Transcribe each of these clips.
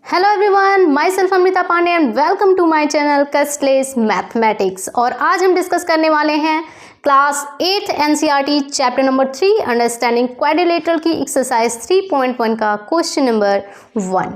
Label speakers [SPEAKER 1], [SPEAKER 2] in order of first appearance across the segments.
[SPEAKER 1] Hello everyone, my self Amrita Pandey and welcome to my channel costless mathematics. और आज हम discuss करने वाले हैं class 8 NCERT chapter number 3 understanding quadrilateral की एक्सरसाइज 3.1 का क्वेश्चन नंबर 1।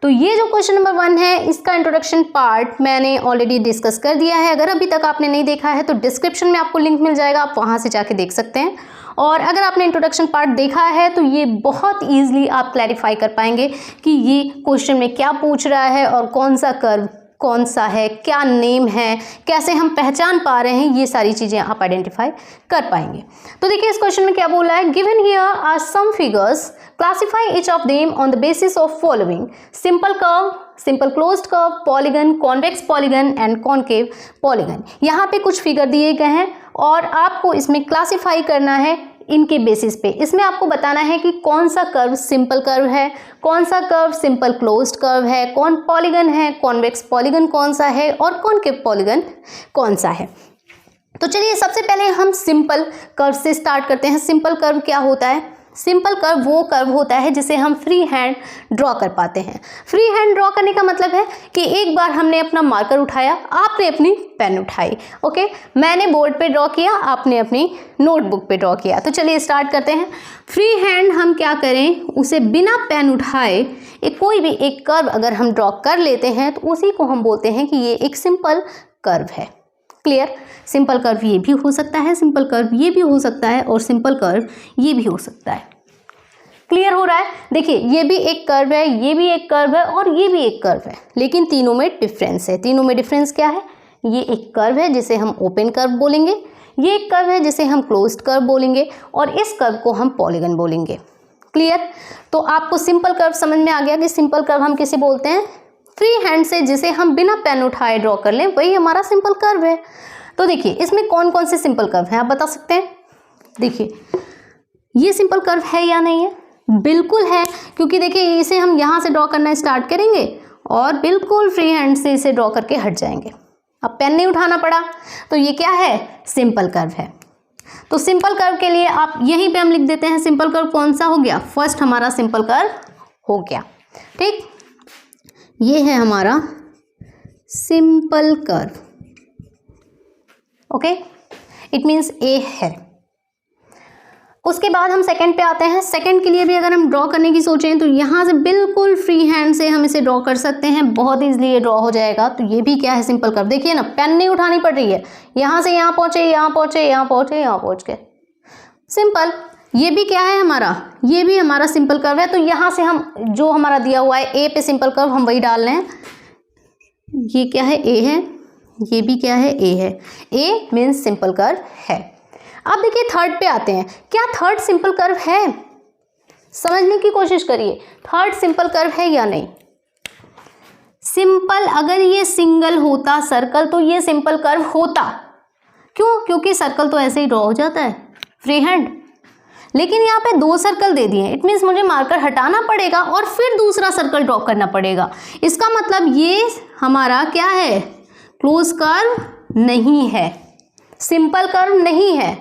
[SPEAKER 1] तो ये जो क्वेश्चन नंबर 1 है, इसका इंट्रोडक्शन पार्ट मैंने ऑलरेडी डिस्कस कर दिया है। अगर अभी तक आपने नहीं देखा है तो डिस्क्रिप्शन में आपको लिंक मिल जाएगा, आप वहाँ से जाके देख सकते हैं। और अगर आपने इंट्रोडक्शन पार्ट देखा है तो ये बहुत ईजिली आप क्लैरिफाई कर पाएंगे कि ये क्वेश्चन में क्या पूछ रहा है और कौन सा कर्व कौन सा है, क्या नेम है, कैसे हम पहचान पा रहे हैं, ये सारी चीज़ें आप आइडेंटिफाई कर पाएंगे। तो देखिए इस क्वेश्चन में क्या बोला है, given here are some figures, classify each of them on the basis of following: simple curve, simple closed curve, polygon, convex polygon and concave polygon. यहाँ पे कुछ फिगर दिए गए हैं और आपको इसमें क्लासिफाई करना है इनके बेसिस पे। इसमें आपको बताना है कि कौन सा कर्व सिंपल कर्व है, कौन सा कर्व सिंपल क्लोज्ड कर्व है, कौन पॉलीगन है, कॉन्वेक्स पॉलीगन कौन सा है और कॉनकेव पॉलीगन कौन सा है। तो चलिए सबसे पहले हम सिंपल कर्व से स्टार्ट करते हैं। सिंपल कर्व क्या होता है? सिंपल कर्व वो कर्व होता है जिसे हम फ्री हैंड ड्रॉ कर पाते हैं। फ्री हैंड ड्रॉ करने का मतलब है कि एक बार हमने अपना मार्कर उठाया, आपने अपनी पेन उठाई, ओके, मैंने बोर्ड पे ड्रॉ किया, आपने अपनी नोटबुक पे ड्रॉ किया। तो चलिए स्टार्ट करते हैं। फ्री हैंड हम क्या करें, उसे बिना पेन उठाए कोई भी एक कर्व अगर हम ड्रॉ कर लेते हैं तो उसी को हम बोलते हैं कि ये एक सिंपल कर्व है। क्लियर? सिंपल कर्व ये भी हो सकता है, सिंपल कर्व ये भी हो सकता है और सिंपल कर्व ये भी हो सकता है। क्लियर हो रहा है? देखिए ये भी एक कर्व है, ये भी एक कर्व है और ये भी एक कर्व है, लेकिन तीनों में डिफरेंस है। तीनों में डिफरेंस क्या है? ये एक कर्व है जिसे हम ओपन कर्व बोलेंगे, ये एक कर्व है जिसे हम क्लोज्ड कर्व बोलेंगे और इस कर्व को हम पॉलीगन बोलेंगे। क्लियर? तो आपको सिंपल कर्व समझ में आ गया कि सिंपल कर्व हम किसे बोलते हैं? फ्री हैंड से जिसे हम बिना पेन उठाए ड्रॉ कर लें वही हमारा सिंपल कर्व है। तो देखिए इसमें कौन कौन से सिंपल कर्व हैं आप बता सकते हैं? देखिए ये सिंपल कर्व है या नहीं है? बिल्कुल है, क्योंकि देखिए इसे हम यहाँ से ड्रॉ करना स्टार्ट करेंगे और बिल्कुल फ्री हैंड से इसे ड्रॉ करके हट जाएंगे। अब पेन नहीं उठाना पड़ा, तो ये क्या है? सिंपल कर्व है। तो सिंपल कर्व के लिए आप यहीं पे हम लिख देते हैं सिंपल कर्व कौन सा हो गया? फर्स्ट हमारा सिंपल कर्व हो गया। ठीक, ये है हमारा simple curve. Okay, it means A है। उसके बाद हम सेकंड पे आते हैं। सेकंड के लिए भी अगर हम ड्रॉ करने की सोचें तो यहाँ से बिल्कुल फ्री हैंड से हम इसे ड्रॉ कर सकते हैं, बहुत ईजिली ये ड्रॉ हो जाएगा। तो ये भी क्या है? Simple curve. देखिए ना, पेन नहीं उठानी पड़ रही है, यहाँ से यहाँ पहुँचे, यहाँ पहुँचे, यहाँ पहुँचे, यहाँ पहुँच गए, सिंपल। ये भी क्या है हमारा? ये भी हमारा सिंपल कर्व है। तो यहाँ से हम जो हमारा दिया हुआ है ए पे सिंपल कर्व, हम वही डाल रहे हैं। ये क्या है? ए है। ये भी क्या है? ए है। ए मीन्स सिंपल कर्व है। अब देखिए थर्ड पे आते हैं। क्या थर्ड सिंपल कर्व है? समझने की कोशिश करिए, थर्ड सिंपल कर्व है या नहीं? सिंपल, अगर ये सिंगल होता सर्कल तो ये सिंपल कर्व होता। क्यों? क्योंकि सर्कल तो ऐसे ही ड्रॉ हो जाता है फ्री हैंड, लेकिन यहाँ पे दो सर्कल दे दिए, इट मीन्स मुझे मार्कर हटाना पड़ेगा और फिर दूसरा सर्कल ड्रॉ करना पड़ेगा। इसका मतलब ये हमारा क्या है? क्लोज कर्व नहीं है, सिंपल कर्व नहीं है।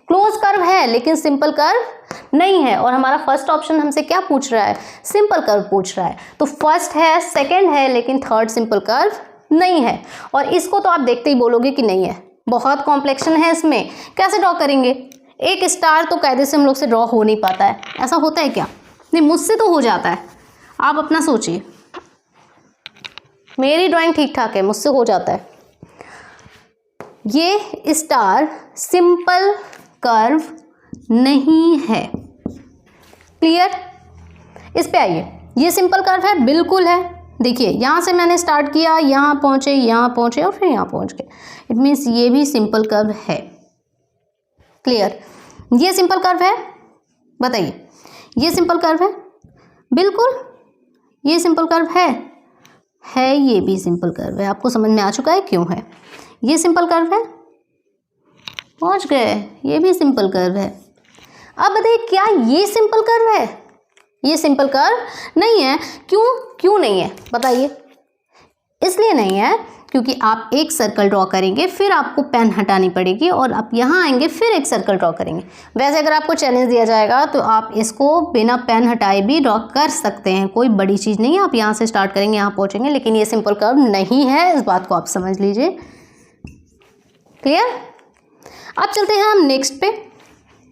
[SPEAKER 1] क्लोज कर्व है लेकिन सिंपल कर्व नहीं है। और हमारा फर्स्ट ऑप्शन हमसे क्या पूछ रहा है? सिंपल कर्व पूछ रहा है। तो फर्स्ट है, सेकंड है, लेकिन थर्ड सिंपल कर्व नहीं है। और इसको तो आप देखते ही बोलोगे कि नहीं है, बहुत कॉम्प्लेक्शन है इसमें, कैसे ड्रॉ करेंगे? एक स्टार तो कायदे से हम लोग से ड्रॉ हो नहीं पाता है। ऐसा होता है क्या? नहीं, मुझसे तो हो जाता है, आप अपना सोचिए। मेरी ड्राइंग ठीक ठाक है, मुझसे हो जाता है। ये स्टार सिंपल कर्व नहीं है। क्लियर? इस पे आइए, ये सिंपल कर्व है, बिल्कुल है। देखिए यहाँ से मैंने स्टार्ट किया, यहाँ पहुँचे और फिर यहाँ पहुँच गए, इट मीन्स ये भी सिंपल कर्व है। क्लियर? ये सिंपल कर्व है, बताइए, ये सिंपल कर्व है? बिल्कुल, ये सिंपल कर्व है, ये भी सिंपल कर्व है। आपको समझ में आ चुका है क्यों है? ये सिंपल कर्व है, पहुंच गए, ये भी सिंपल कर्व है। अब बताइए क्या ये सिंपल कर्व है? ये सिंपल कर्व नहीं है। क्यों नहीं है बताइए? इसलिए नहीं है क्योंकि आप एक सर्कल ड्रॉ करेंगे, फिर आपको पेन हटानी पड़ेगी और आप यहाँ आएंगे फिर एक सर्कल ड्रॉ करेंगे। वैसे अगर आपको चैलेंज दिया जाएगा तो आप इसको बिना पेन हटाए भी ड्रॉ कर सकते हैं, कोई बड़ी चीज़ नहीं है। आप यहाँ से स्टार्ट करेंगे, यहाँ पहुँचेंगे, लेकिन ये सिंपल कर्व नहीं है, इस बात को आप समझ लीजिए। क्लियर? अब चलते हैं हम नेक्स्ट पे।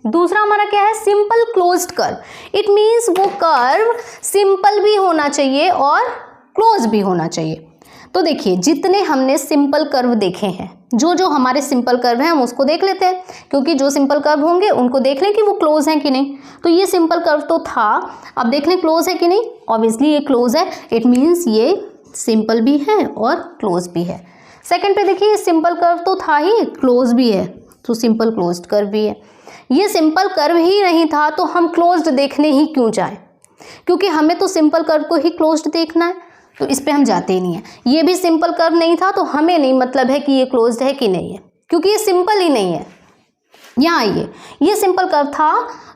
[SPEAKER 1] दूसरा हमारा क्या है? Simple closed curve. It means वो कर्व सिंपल भी होना चाहिए और क्लोज भी होना चाहिए। तो देखिए, जितने हमने सिंपल कर्व देखे हैं, जो हमारे सिंपल कर्व हैं हम उसको देख लेते हैं, क्योंकि जो सिंपल कर्व होंगे उनको देख लें कि वो क्लोज हैं कि नहीं। तो ये सिंपल कर्व तो था, अब देख लें क्लोज है कि नहीं। ऑब्वियसली ये क्लोज है, इट मीन्स ये सिंपल भी है और क्लोज भी है। सेकंड पे देखिए, ये सिंपल कर्व तो था ही, क्लोज भी है, तो सिंपल क्लोज्ड कर्व भी है। ये सिंपल कर्व ही नहीं था तो हम क्लोज्ड देखने ही क्यों जाएं, क्योंकि हमें तो सिंपल कर्व को ही क्लोज्ड देखना है, तो इस पे हम जाते ही नहीं है। ये भी सिंपल कर्व नहीं था तो हमें नहीं मतलब है कि ये क्लोज्ड है कि नहीं है, क्योंकि ये सिंपल ही नहीं है। यहाँ आइए, ये सिंपल कर्व था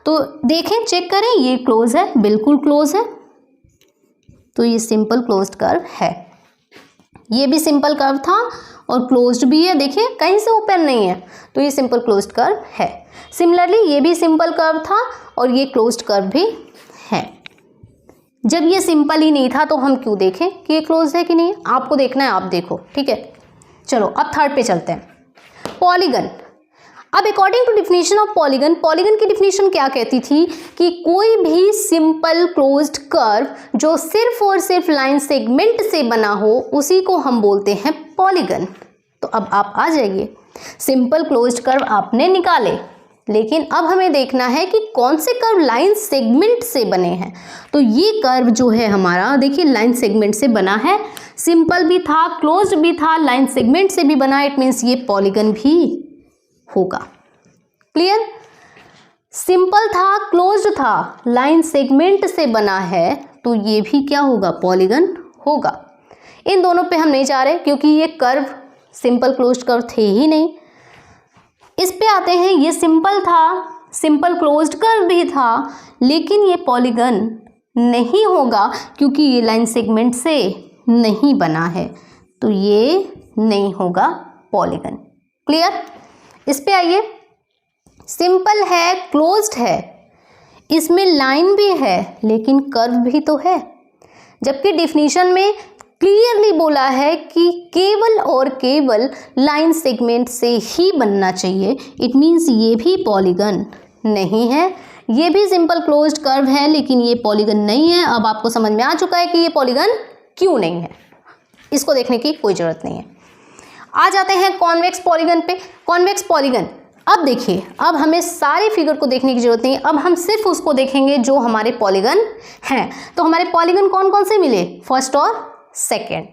[SPEAKER 1] तो देखें, चेक करें, ये क्लोज है, बिल्कुल क्लोज है, तो ये सिंपल क्लोज्ड कर्व है। ये भी सिंपल कर्व था और क्लोज्ड भी है, देखिए कहीं से ओपन नहीं है, तो ये सिंपल क्लोज्ड कर्व है। सिमिलरली ये भी सिंपल कर्व था और ये क्लोज्ड कर्व भी है। जब ये सिंपल ही नहीं था तो हम क्यों देखें कि ये क्लोज्ड है कि नहीं है? आपको देखना है, आप देखो, ठीक है। चलो अब थर्ड पे चलते हैं, पॉलीगन। अब according to definition of polygon, polygon की डिफिनीशन क्या कहती थी कि कोई भी सिंपल क्लोज्ड कर्व जो सिर्फ और सिर्फ लाइन सेगमेंट से बना हो उसी को हम बोलते हैं पॉलीगन। तो अब आप आ जाइए, सिंपल क्लोज्ड कर्व आपने निकाले, लेकिन अब हमें देखना है कि कौन से कर्व लाइन सेगमेंट से बने हैं। तो ये कर्व जो है हमारा, देखिए लाइन सेगमेंट से बना है, सिंपल भी था, क्लोज्ड भी था, लाइन सेगमेंट से भी बना, इट मीन्स ये पॉलीगन भी होगा। क्लियर? सिंपल था, क्लोज्ड था, लाइन सेगमेंट से बना है, तो ये भी क्या होगा? पॉलीगन होगा। इन दोनों पे हम नहीं जा रहे क्योंकि ये कर्व सिंपल क्लोज्ड कर्व थे ही नहीं। इस पे आते हैं, ये सिंपल था, सिंपल क्लोज्ड कर्व भी था, लेकिन ये पॉलीगन नहीं होगा क्योंकि ये लाइन सेगमेंट से नहीं बना है, तो ये नहीं होगा पॉलीगन। क्लियर? इस पे आइए, सिंपल है, क्लोज्ड है, इसमें लाइन भी है लेकिन कर्व भी तो है, जबकि डिफिनीशन में क्लियरली बोला है कि केवल और केवल लाइन सेगमेंट से ही बनना चाहिए। इट मीन्स ये भी पॉलीगन नहीं है, ये भी सिंपल क्लोज्ड कर्व है लेकिन ये पॉलीगन नहीं है। अब आपको समझ में आ चुका है कि ये पॉलीगन क्यों नहीं है, इसको देखने की कोई ज़रूरत नहीं है। आ जाते हैं कॉन्वेक्स पॉलीगन पे। कॉन्वेक्स पॉलीगन, अब देखिए, अब हमें सारे फिगर को देखने की जरूरत नहीं है, अब हम सिर्फ उसको देखेंगे जो हमारे पॉलीगन हैं। तो हमारे पॉलीगन कौन कौन से मिले? फर्स्ट और सेकेंड।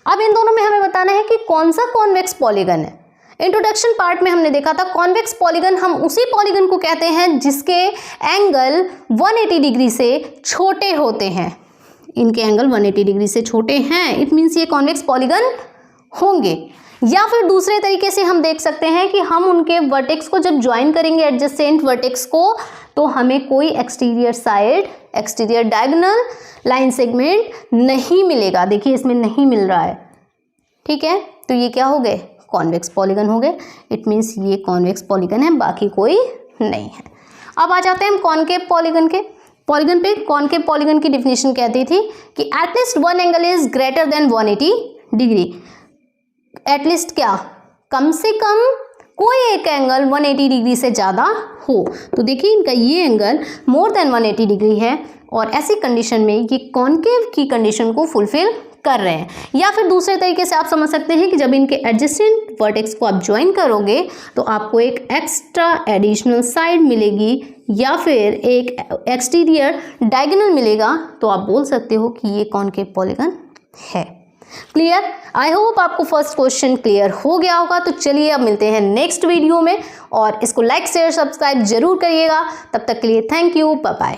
[SPEAKER 1] अब इन दोनों में हमें बताना है कि कौन सा कॉन्वेक्स पॉलीगन है। इंट्रोडक्शन पार्ट में हमने देखा था कॉन्वेक्स पॉलीगन हम उसी पॉलीगन को कहते हैं जिसके एंगल 180 डिग्री से छोटे होते हैं। इनके एंगल 180 डिग्री से छोटे हैं, इट मीन्स ये कॉन्वेक्स पॉलीगन होंगे। या फिर दूसरे तरीके से हम देख सकते हैं कि हम उनके वर्टेक्स को जब ज्वाइन करेंगे एडजेसेंट वर्टेक्स को, तो हमें कोई exterior side, exterior diagonal line segment नहीं मिलेगा। देखिए इसमें नहीं मिल रहा है, ठीक है, तो ये क्या हो गए? कॉन्वेक्स पॉलीगन हो गए। इट मीन्स ये कॉन्वेक्स पॉलीगन है, बाकी कोई नहीं है। अब आ जाते हैं हम कॉनकेव पॉलीगन के पॉलीगन पे। कॉनकेव पॉलीगन की डिफिनेशन कहती थी कि at least one angle is greater than 180 degree. At least क्या? कम से कम कोई एक एंगल 180 डिग्री से ज़्यादा हो। तो देखिए इनका ये एंगल मोर देन 180 डिग्री है और ऐसी कंडीशन में ये कॉनकेव की कंडीशन को फुलफिल कर रहे हैं। या फिर दूसरे तरीके से आप समझ सकते हैं कि जब इनके एडजेसेंट वर्टेक्स को आप ज्वाइन करोगे तो आपको एक एक्स्ट्रा एडिशनल साइड मिलेगी या फिर एक एक्सटीरियर डायगोनल मिलेगा, तो आप बोल सकते हो कि ये कॉनकेव पॉलीगन है। क्लियर? आई होप आपको फर्स्ट क्वेश्चन क्लियर हो गया होगा। तो चलिए अब मिलते हैं नेक्स्ट वीडियो में और इसको लाइक शेयर सब्सक्राइब जरूर करिएगा। तब तक के लिए थैंक यू, बाय बाय।